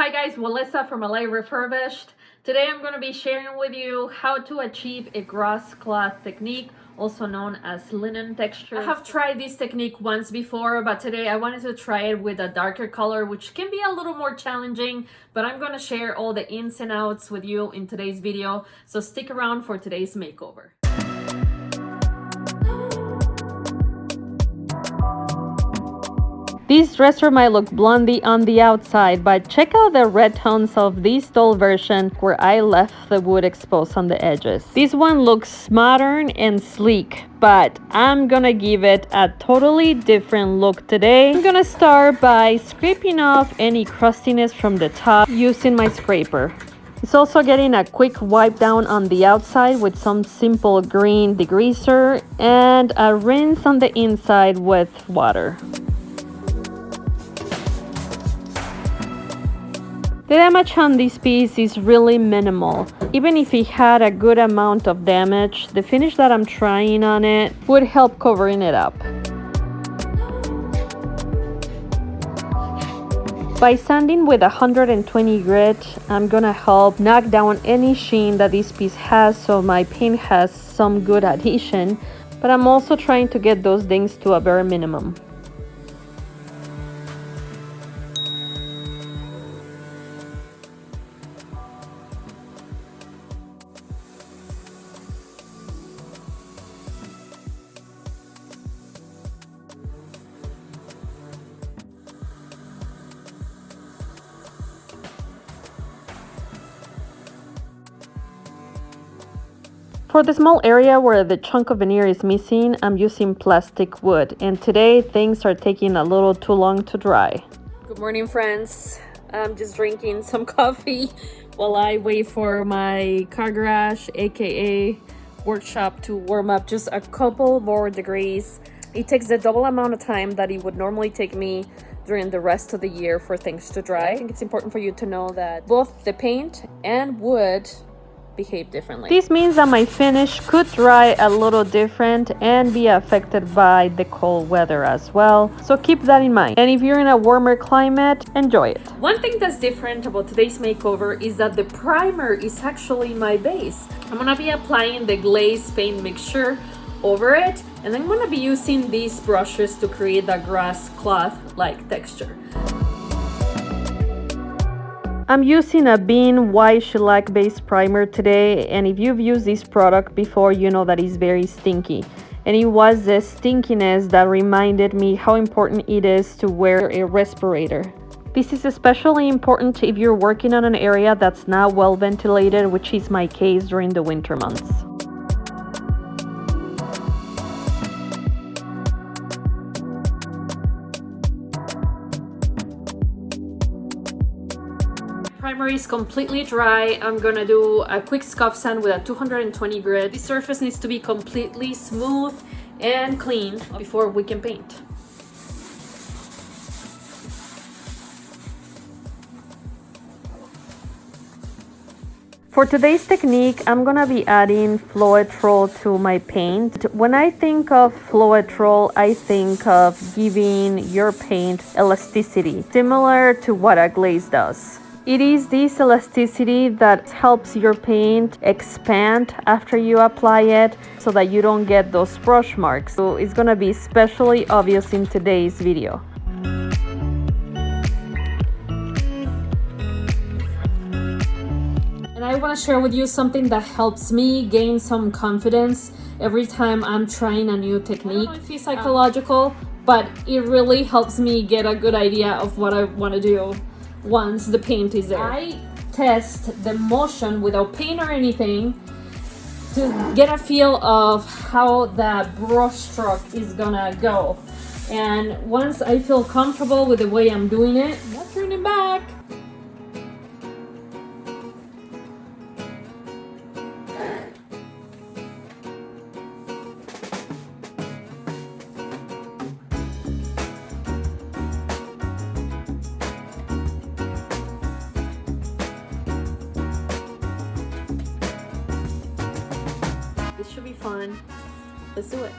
Hi guys, Melissa from LA Refurbished. Today I'm going to be sharing with you how to achieve a grasscloth technique, also known as linen texture. I have tried this technique once before, but today I wanted to try it with a darker color, which can be a little more challenging, but I'm going to share all the ins and outs with you in today's video, so stick around for today's makeover. This dresser might look blondie on the outside, but check out the red tones of this dull version where I left the wood exposed on the edges. This one looks modern and sleek, but I'm gonna give it a totally different look today. I'm gonna start by scraping off any crustiness from the top using my scraper. It's also getting a quick wipe down on the outside with some simple green degreaser and a rinse on the inside with water. The damage on this piece is really minimal. Even if it had a good amount of damage, the finish that I'm trying on it would help covering it up. By sanding with 120 grit, I'm gonna help knock down any sheen that this piece has so my paint has some good adhesion, but I'm also trying to get those dings to a bare minimum. For the small area where the chunk of veneer is missing, I'm using plastic wood, and today things are taking a little too long to dry. Good morning, friends. I'm just drinking some coffee while I wait for my car garage, aka workshop, to warm up just a couple more degrees. It takes the double amount of time that it would normally take me during the rest of the year for things to dry. I think it's important for you to know that both the paint and wood behave differently. This means that my finish could dry a little different and be affected by the cold weather as well, so keep that in mind. And if you're in a warmer climate, enjoy it. One thing that's different about today's makeover is that the primer is actually my base. I'm gonna be applying the glaze paint mixture over it, and I'm gonna be using these brushes to create that grass cloth like texture. I'm using a Bean White Shellac Base Primer today, and if you've used this product before, you know that it's very stinky. And it was the stinkiness that reminded me how important it is to wear a respirator. This is especially important if you're working on an area that's not well ventilated, which is my case during the winter months. Primer is completely dry. I'm gonna do a quick scuff sand with a 220 grit. The surface needs to be completely smooth and clean before we can paint. For today's technique, I'm gonna be adding Floetrol to my paint. When I think of Floetrol, I think of giving your paint elasticity, similar to what a glaze does. It is this elasticity that helps your paint expand after you apply it so that you don't get those brush marks. So it's gonna be especially obvious in today's video. And I want to share with you something that helps me gain some confidence every time I'm trying a new technique. I don't know if it's psychological, but it really helps me get a good idea of what I want to do once the paint is there. I test the motion without paint or anything to get a feel of how that brush stroke is gonna go. And once I feel comfortable with the way I'm doing it, I'm not turning back. This should be fun. Let's do it.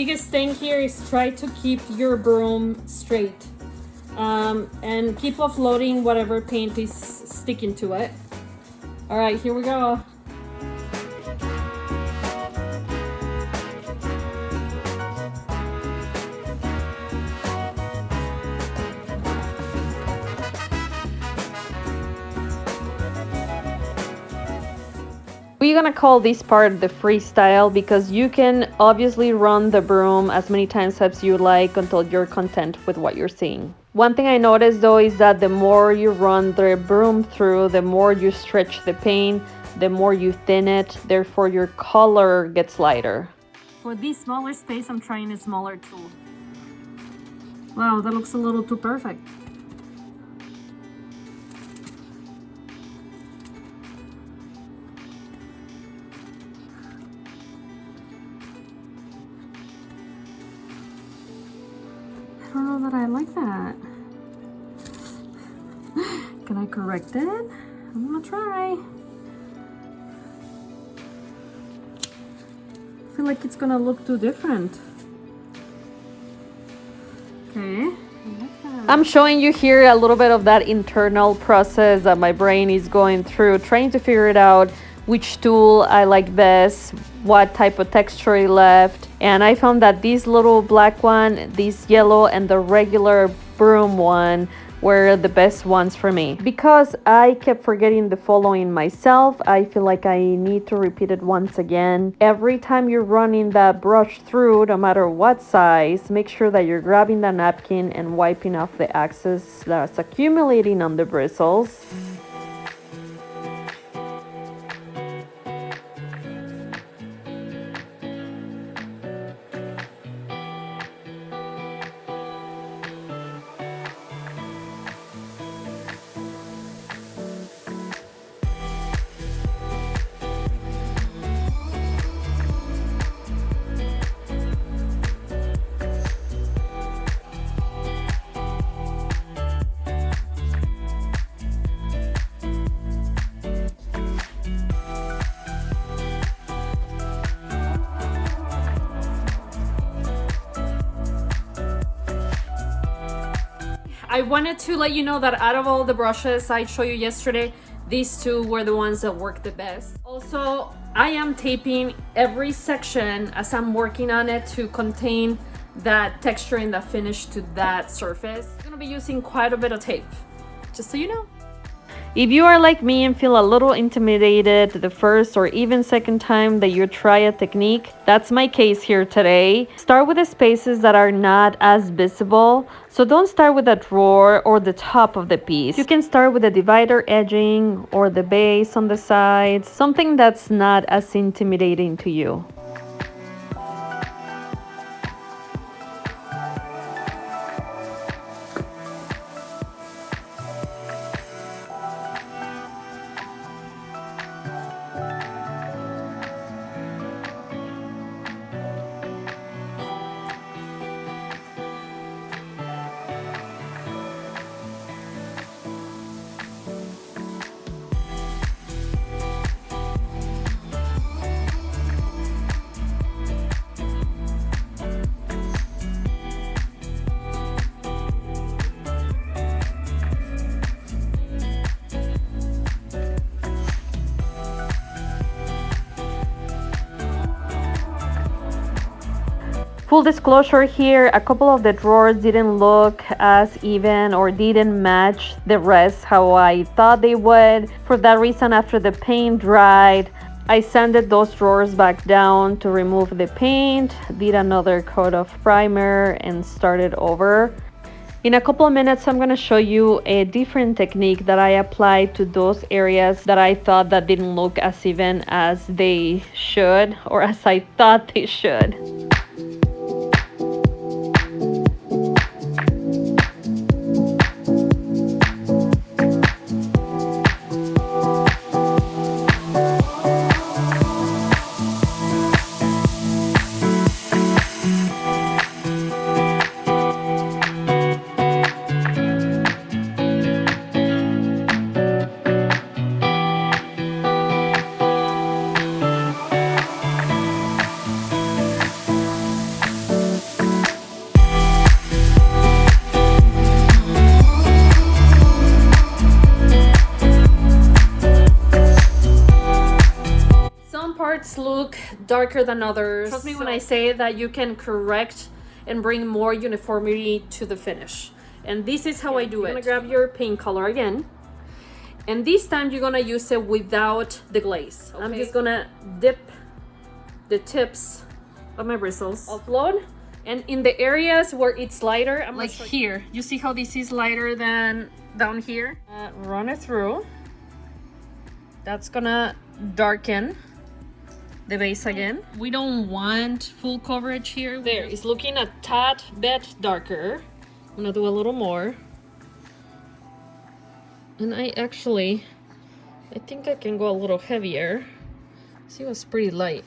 biggest thing here is try to keep your broom straight. And keep offloading whatever paint is sticking to it. All right, here we go. We're gonna call this part the freestyle because you can obviously run the broom as many times as you like until you're content with what you're seeing. One thing I noticed though is that the more you run the broom through, the more you stretch the paint, the more you thin it, therefore your color gets lighter. For this smaller space, I'm trying a smaller tool. Wow, that looks a little too perfect. I don't know that I like that. Can I correct it? I'm gonna try. I feel like it's gonna look too different. Okay. I'm showing you here a little bit of that internal process that my brain is going through, trying to figure it out which tool I like best, what type of texture I left. And I found that this little black one, this yellow, and the regular broom one were the best ones for me. Because I kept forgetting the following myself, I feel like I need to repeat it once again. Every time you're running that brush through, no matter what size, make sure that you're grabbing the napkin and wiping off the excess that's accumulating on the bristles. I wanted to let you know that out of all the brushes I showed you yesterday, these two were the ones that worked the best. Also, I am taping every section as I'm working on it to contain that texture and that finish to that surface. I'm gonna be using quite a bit of tape, just so you know. If you are like me and feel a little intimidated the first or even second time that you try a technique, that's my case here today. Start with the spaces that are not as visible. So don't start with the drawer or the top of the piece. You can start with the divider edging or the base on the sides, something that's not as intimidating to you. Full disclosure here, a couple of the drawers didn't look as even or didn't match the rest how I thought they would. For that reason, after the paint dried, I sanded those drawers back down to remove the paint, did another coat of primer, and started over. In a couple of minutes, I'm going to show you a different technique that I applied to those areas that I thought that didn't look as even as they should, or as I thought they should. darker than others. Trust me when I say that you can correct and bring more uniformity to the finish. And this is how I do it. You're gonna grab your paint color again. And this time you're gonna use it without the glaze. Okay. I'm just gonna dip the tips of my bristles. Offload. And in the areas where it's lighter, I'm like here. You see how this is lighter than down here? Run it through. That's gonna darken the base again. We don't want full coverage here. There, it's looking a tad bit darker. I'm gonna do a little more. And I think I can go a little heavier. See, it was pretty light.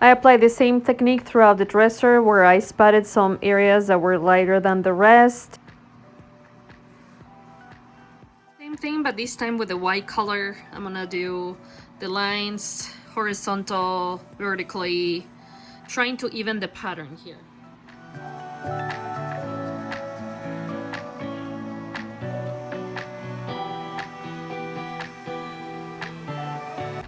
I applied the same technique throughout the dresser where I spotted some areas that were lighter than the rest. Same thing, but this time with the white color. I'm gonna do the lines horizontal, vertically, trying to even the pattern here.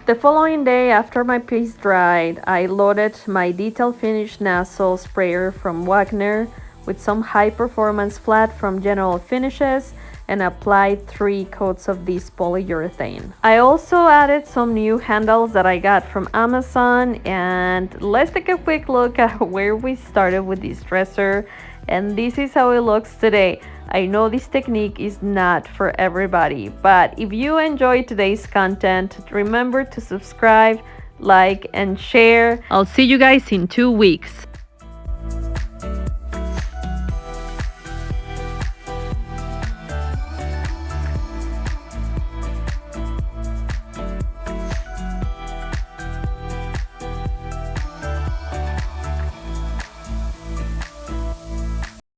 The following day, after my piece dried, I loaded my detail finish nozzle sprayer from Wagner with some high performance flat from General Finishes and applied 3 coats of this polyurethane. I also added some new handles that I got from Amazon, and let's take a quick look at where we started with this dresser, and this is how it looks today. I know this technique is not for everybody, but if you enjoyed today's content, remember to subscribe, like, and share. I'll see you guys in 2 weeks.